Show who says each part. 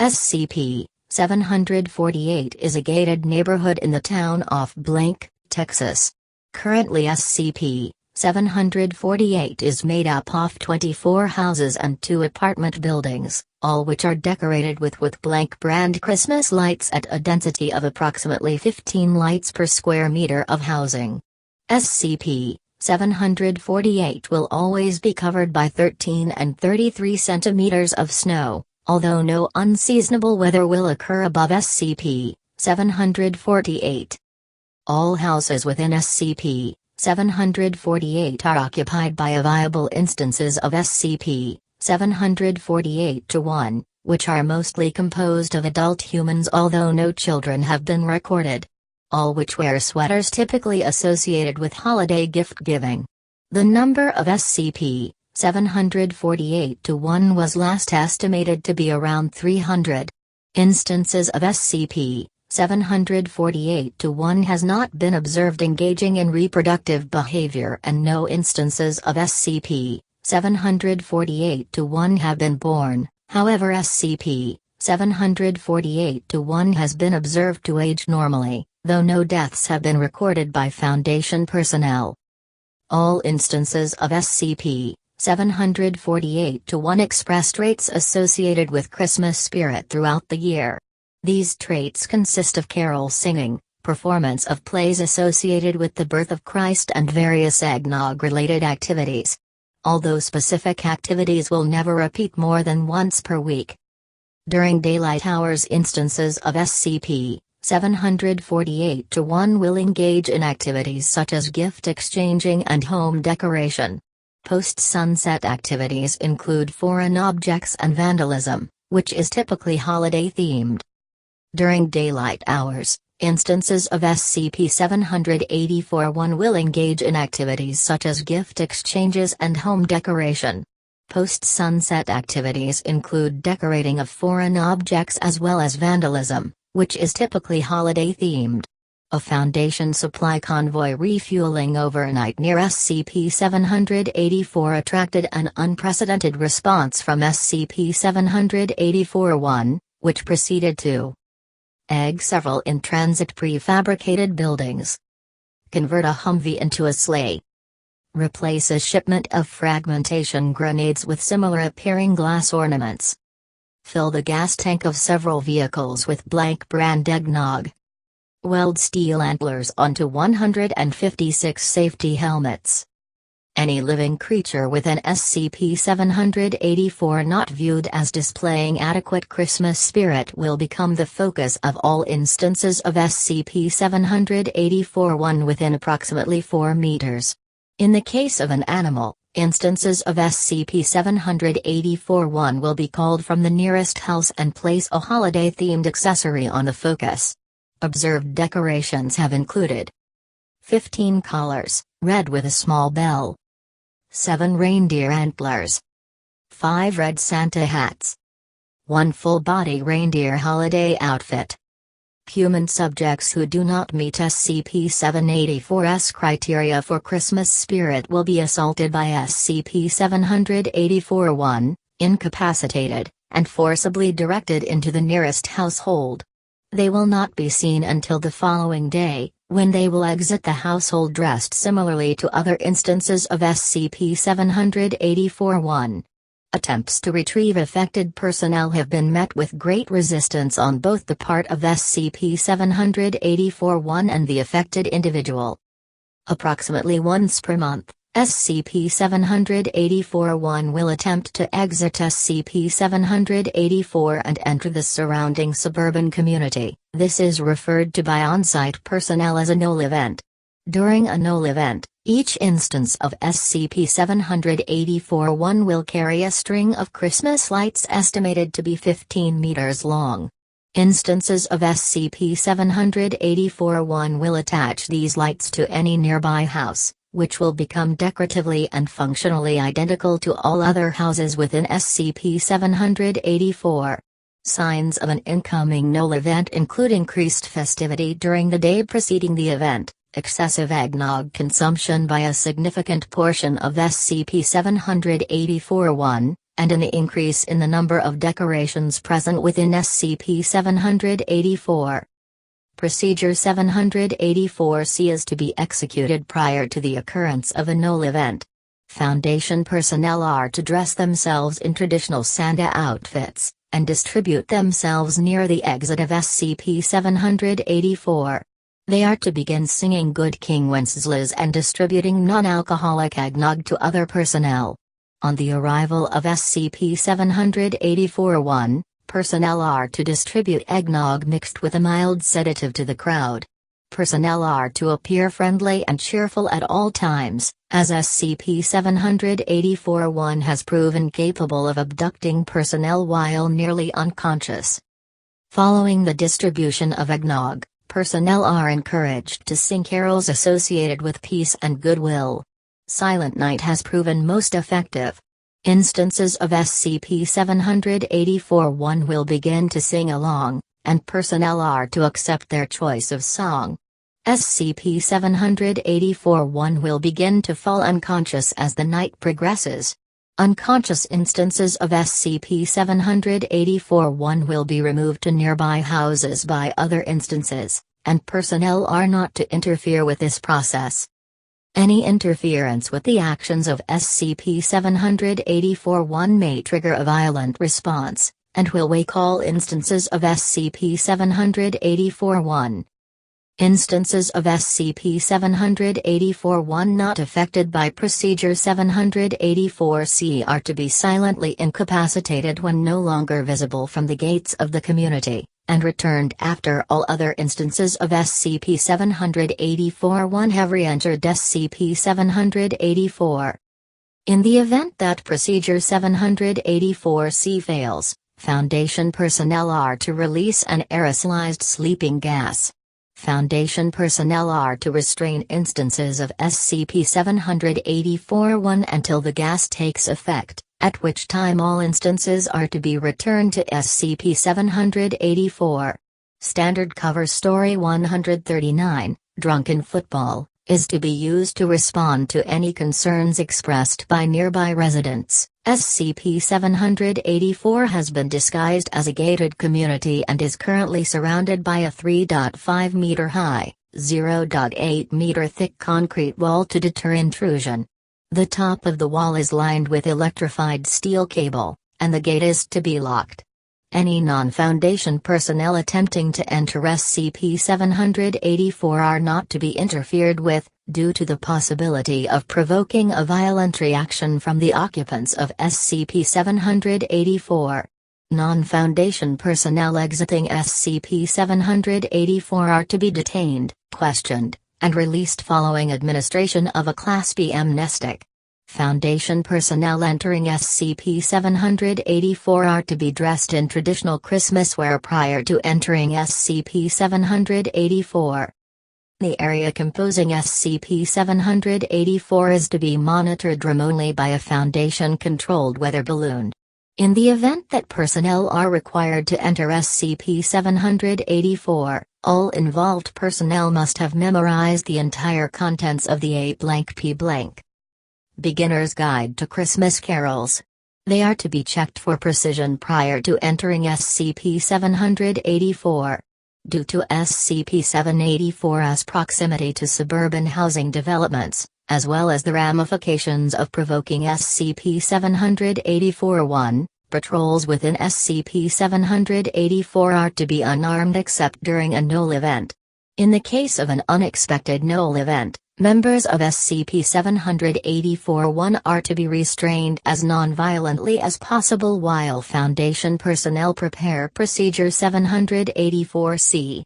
Speaker 1: SCP-748 is a gated neighborhood in the town of Blank, Texas. Currently SCP-748 is made up of 24 houses and 2 apartment buildings, all which are decorated with blank brand Christmas lights at a density of approximately 15 lights per square meter of housing. SCP-748 will always be covered by 13 and 33 centimeters of snow, although no unseasonable weather will occur above SCP-748. All houses within SCP-748 are occupied by viable instances of SCP-748-1, which are mostly composed of adult humans, although no children have been recorded. All which wear sweaters typically associated with holiday gift-giving. The number of SCP-748-1 was last estimated to be around 300. Instances of SCP-748-1 has not been observed engaging in reproductive behavior, and no instances of SCP-748-1 have been born. However, SCP-748-1 has been observed to age normally, though no deaths have been recorded by Foundation personnel. All instances of SCP-748-1 express traits associated with Christmas spirit throughout the year. These traits consist of carol singing, performance of plays associated with the birth of Christ, and various eggnog-related activities. Although specific activities will never repeat more than once per week. During daylight hours, instances of SCP-748-1 will engage in activities such as gift exchanging and home decoration. Post-sunset activities include foreign objects and vandalism, which is typically holiday-themed. During daylight hours, instances of SCP-784-1 will engage in activities such as gift exchanges and home decoration. Post-sunset activities include decorating of foreign objects as well as vandalism, which is typically holiday-themed. A Foundation supply convoy refueling overnight near SCP-784 attracted an unprecedented response from SCP-784-1, which proceeded to egg several in-transit prefabricated buildings, convert a Humvee into a sleigh, replace a shipment of fragmentation grenades with similar-appearing glass ornaments, fill the gas tank of several vehicles with blank brand eggnog, weld steel antlers onto 156 safety helmets. Any living creature within SCP-784 not viewed as displaying adequate Christmas spirit will become the focus of all instances of SCP-784-1 within approximately 4 meters. In the case of an animal, instances of SCP-784-1 will be called from the nearest house and place a holiday-themed accessory on the focus. Observed decorations have included 15 collars, red with a small bell, 7 reindeer antlers, 5 red Santa hats, 1 full-body reindeer holiday outfit. Human subjects who do not meet SCP-784's criteria for Christmas spirit will be assaulted by SCP-784-1, incapacitated, and forcibly directed into the nearest household. They will not be seen until the following day, when they will exit the household dressed similarly to other instances of SCP-784-1. Attempts to retrieve affected personnel have been met with great resistance on both the part of SCP-784-1 and the affected individual. Approximately once per month, SCP-784-1 will attempt to exit SCP-784 and enter the surrounding suburban community. This is referred to by on-site personnel as a null event. During a null event, each instance of SCP-784-1 will carry a string of Christmas lights estimated to be 15 meters long. Instances of SCP-784-1 will attach these lights to any nearby house, which will become decoratively and functionally identical to all other houses within SCP-784. Signs of an incoming null event include increased festivity during the day preceding the event, excessive eggnog consumption by a significant portion of SCP-784-1, and an increase in the number of decorations present within SCP-784. Procedure 784-C is to be executed prior to the occurrence of a null event. Foundation personnel are to dress themselves in traditional Santa outfits, and distribute themselves near the exit of SCP-784. They are to begin singing Good King Wenceslas and distributing non-alcoholic eggnog to other personnel. On the arrival of SCP-784-1, personnel are to distribute eggnog mixed with a mild sedative to the crowd. Personnel are to appear friendly and cheerful at all times, as SCP-784-1 has proven capable of abducting personnel while nearly unconscious. Following the distribution of eggnog, personnel are encouraged to sing carols associated with peace and goodwill. Silent Night has proven most effective. Instances of SCP-784-1 will begin to sing along, and personnel are to accept their choice of song. SCP-784-1 will begin to fall unconscious as the night progresses. Unconscious instances of SCP-784-1 will be removed to nearby houses by other instances, and personnel are not to interfere with this process. Any interference with the actions of SCP-784-1 may trigger a violent response, and will wake all instances of SCP-784-1. Instances of SCP-784-1 not affected by Procedure 784-C are to be silently incapacitated when no longer visible from the gates of the community, and returned after all other instances of SCP-784-1 have re-entered SCP-784. In the event that Procedure 784-C fails, Foundation personnel are to release an aerosolized sleeping gas. Foundation personnel are to restrain instances of SCP-784-1 until the gas takes effect, at which time all instances are to be returned to SCP-784. Standard Cover Story 139, Drunken Football, is to be used to respond to any concerns expressed by nearby residents. SCP-784 has been disguised as a gated community and is currently surrounded by a 3.5 meter high, 0.8 meter thick concrete wall to deter intrusion. The top of the wall is lined with electrified steel cable, and the gate is to be locked. Any non-Foundation personnel attempting to enter SCP-784 are not to be interfered with, due to the possibility of provoking a violent reaction from the occupants of SCP-784. Non-Foundation personnel exiting SCP-784 are to be detained, questioned, and released following administration of a Class B amnestic. Foundation personnel entering SCP-784 are to be dressed in traditional Christmas wear prior to entering SCP-784. The area composing SCP-784 is to be monitored remotely by a Foundation-controlled weather balloon. In the event that personnel are required to enter SCP-784, all involved personnel must have memorized the entire contents of the A-P. Beginner's Guide to Christmas Carols. They are to be checked for precision prior to entering SCP-784. Due to SCP-784's proximity to suburban housing developments, as well as the ramifications of provoking SCP-784-1, patrols within SCP-784 are to be unarmed except during a null event. In the case of an unexpected null event, members of SCP-784-1 are to be restrained as non-violently as possible while Foundation personnel prepare Procedure 784-C.